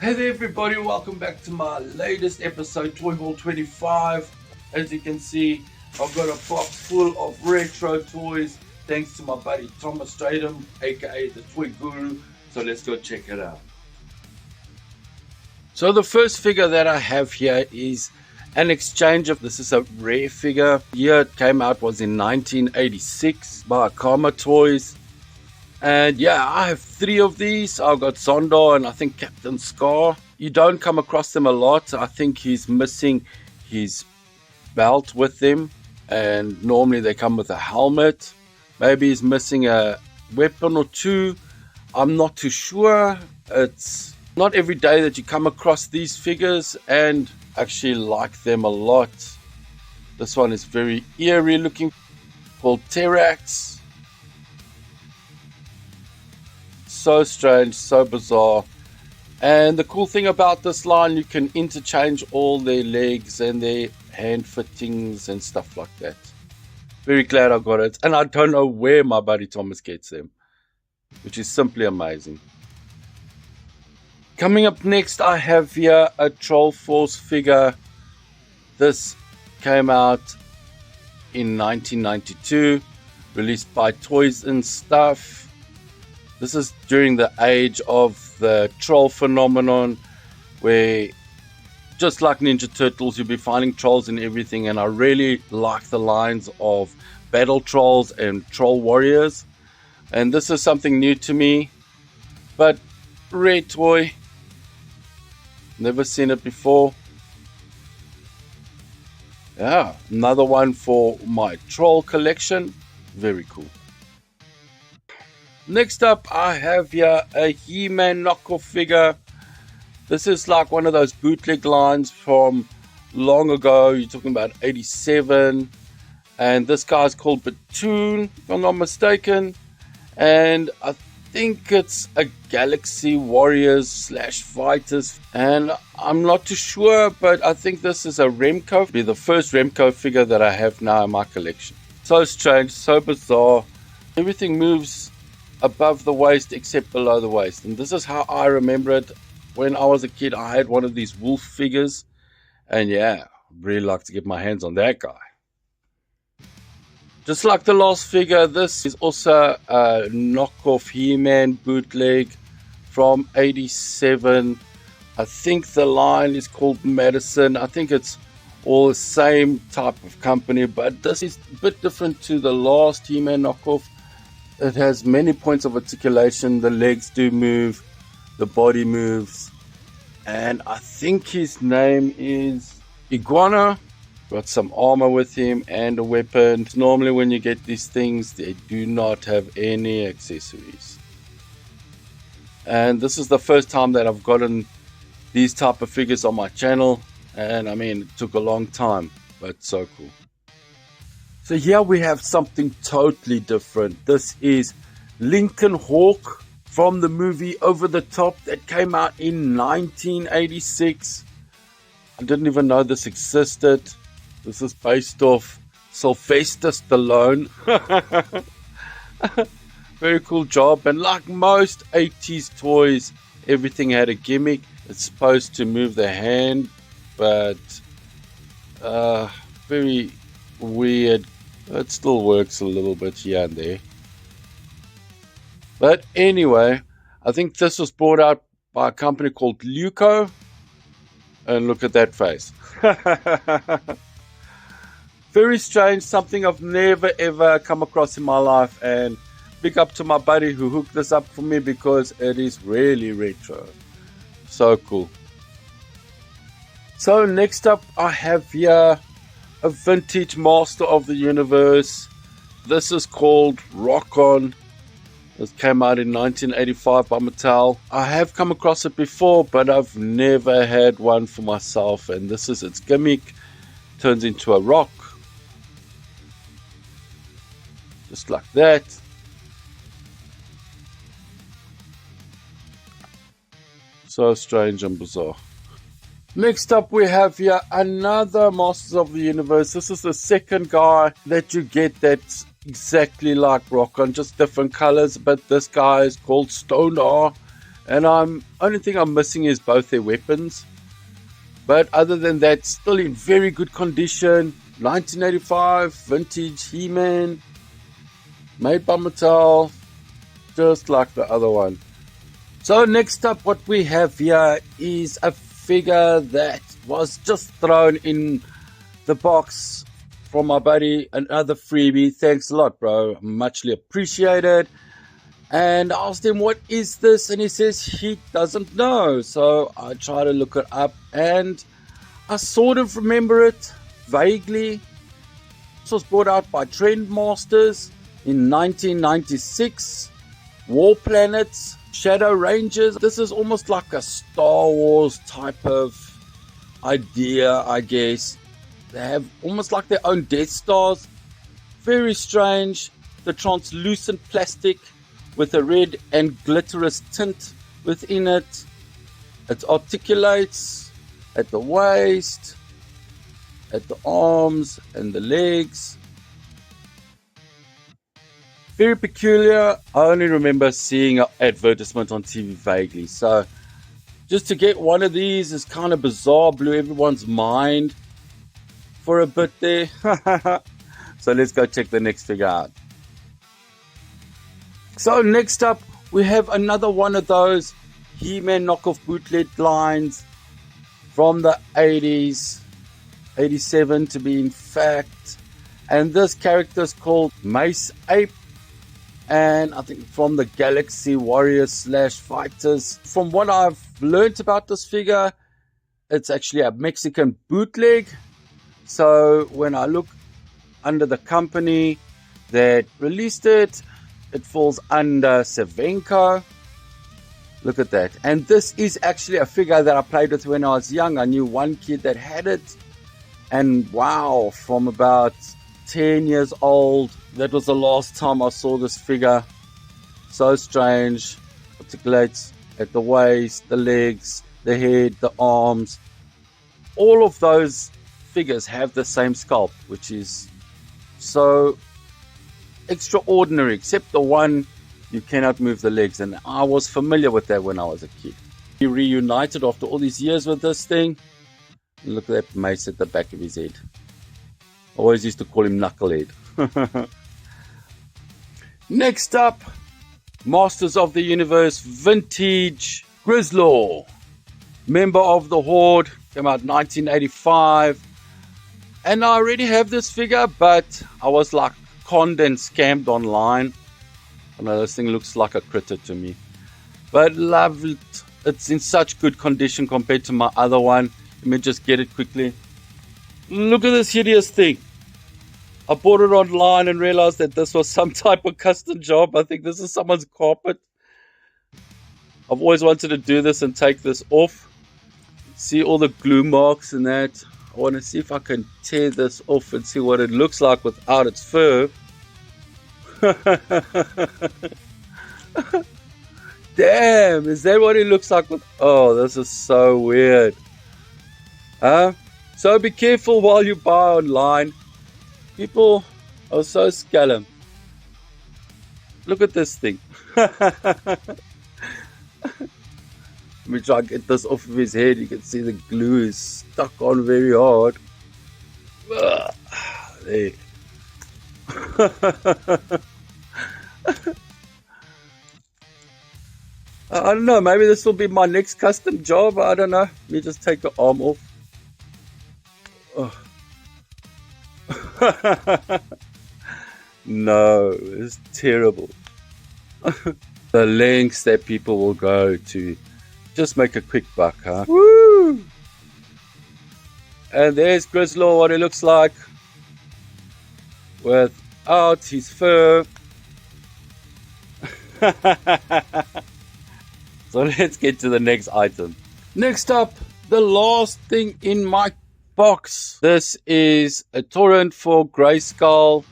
Hey there everybody, welcome back to my latest episode, Toy Haul 25. As you can see, I've got a box full of retro toys thanks to my buddy Thomas Stratham, aka the Toy Guru. So let's go check it out. So the first figure that I have here is an exchange of, this is a rare figure. The year it came out was in 1986 by Karma Toys. And yeah, I have 3 of these. I've got Zondar and I think Captain Scar. You don't come across them a lot. I think he's missing his belt with them. And normally they come with a helmet. Maybe he's missing a weapon or 2. I'm not too sure. It's not every day that you come across these figures, and actually like them a lot. This one is very eerie looking, called Terax. So strange, so bizarre. And the cool thing about this line, you can interchange all their legs and their hand fittings and stuff like that. Very glad I got it. And I don't know where my buddy Thomas gets them, which is simply amazing. Coming up next, I have here a Troll Force figure. This came out in 1992, released by Toys and Stuff. This is during the age of the troll phenomenon, where just like Ninja Turtles, you'll be finding trolls in everything, and I really like the lines of battle trolls and troll warriors. And this is something new to me, but rare toy. Never seen it before. Yeah, another one for my troll collection. Very cool. Next up, I have here a He-Man knockoff figure. This is like one of those bootleg lines from long ago. You're talking about 87. And this guy's called Batoon, if I'm not mistaken. And I think it's a Galaxy Warriors / Fighters. And I'm not too sure, but I think this is a Remco. It'll be the first Remco figure that I have now in my collection. So strange, so bizarre. Everything moves above the waist except below the waist, and this is how I remember it. When I was a kid, I had one of these wolf figures, and yeah, really like to get my hands on that guy. Just like the last figure, this is also a knockoff He-Man bootleg from 87. I think the line is called Madison. I think it's all the same type of company, but this is a bit different to the last He-Man knockoff. It has many points of articulation. The legs do move, the body moves, and I think his name is Iguana. Got some armor with him and a weapon. Normally when you get these things, they do not have any accessories. And this is the first time that I've gotten these type of figures on my channel, and I mean, it took a long time, but so cool. So here we have something totally different. This is Lincoln Hawk from the movie Over the Top that came out in 1986. I didn't even know this existed. This is based off Sylvester Stallone. Very cool job. And like most 80s toys, everything had a gimmick. It's supposed to move the hand, but very weird. It still works a little bit here and there. But anyway, I think this was brought out by a company called Luco. And look at that face. Very strange, something I've never ever come across in my life. And big up to my buddy who hooked this up for me, because it is really retro. So cool. So next up, I have here a vintage Master of the Universe. This is called Rock On. This came out in 1985 by Mattel. I have come across it before, but I've never had one for myself. And this is its gimmick. Turns into a rock. Just like that. So strange and bizarre. Next up we have here another Masters of the Universe. This is the second guy that you get that's exactly like Rock On, just different colors. But this guy is called Stoner. And only thing I'm missing is both their weapons. But other than that, still in very good condition. 1985 vintage He-Man, made by Mattel, just like the other one. So next up, what we have here is a figure that was just thrown in the box from my buddy, another freebie. Thanks a lot, bro. Muchly appreciated. And I asked him, what is this? And he says he doesn't know. So I try to look it up, and I sort of remember it vaguely. This was brought out by Trendmasters in 1996. War Planets, Shadow Rangers. This is almost like a Star Wars type of idea, I guess. They have almost like their own Death Stars. Very strange. The translucent plastic with a red and glitterous tint within it. It articulates at the waist, at the arms and the legs. Very peculiar. I only remember seeing an advertisement on TV vaguely. So just to get one of these is kind of bizarre. Blew everyone's mind for a bit there. So let's go check the next figure out. So next up, we have another one of those He-Man knockoff bootleg lines from the 80s, 87 to be in fact. And this character is called Mace Ape. And I think from the Galaxy Warriors / Fighters. From what I've learned about this figure, it's actually a Mexican bootleg. So when I look under the company that released it, it falls under Savenko. Look at that. And this is actually a figure that I played with when I was young. I knew one kid that had it. And wow, from about 10 years old, that was the last time I saw this figure. So strange. Articulates at the waist, the legs, the head, the arms. All of those figures have the same sculpt, which is so extraordinary, except the one you cannot move the legs. And I was familiar with that when I was a kid. He reunited after all these years with this thing. Look at that mace at the back of his head. I always used to call him Knucklehead. Next up, Masters of the Universe Vintage Grislaw. Member of the Horde. Came out 1985. And I already have this figure, but I was like conned and scammed online. I know this thing looks like a critter to me. But love it. It's in such good condition compared to my other one. Let me just get it quickly. Look at this hideous thing. I bought it online and realized that this was some type of custom job. I think this is someone's carpet. I've always wanted to do this and take this off. See all the glue marks and that. I want to see if I can tear this off and see what it looks like without its fur. Damn, is that what it looks like with... Oh, this is so weird. So be careful while you buy online. People are so scallum. Look at this thing. Let me try and get this off of his head. You can see the glue is stuck on very hard. There. I don't know, maybe this will be my next custom job. I don't know. Let me just take the arm off. Oh. No, it's terrible. The lengths that people will go to just make a quick buck, huh? Woo! And there's Grislaw, what it looks like without his fur. So let's get to the next item. Next up, the last thing in my box. This is a torrent for Grayskull.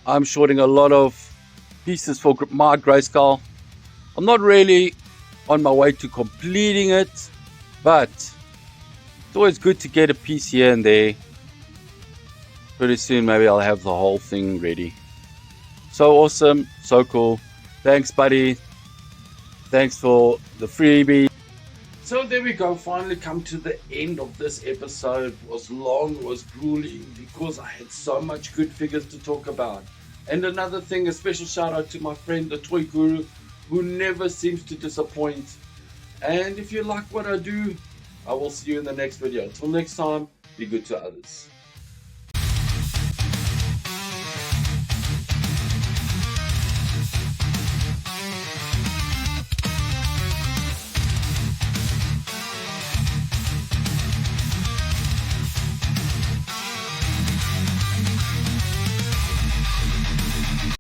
I'm shorting a lot of pieces for my Grayskull. I'm not really on my way to completing it, but it's always good to get a piece here and there. Pretty soon maybe I'll have the whole thing ready. So awesome, so cool. Thanks, buddy. Thanks for the freebie. So there we go, finally come to the end of this episode. It was long, it was grueling because I had so much good figures to talk about. And another thing, a special shout out to my friend the Toy Guru, who never seems to disappoint. And if you like what I do, I will see you in the next video. Until next time, be good to others.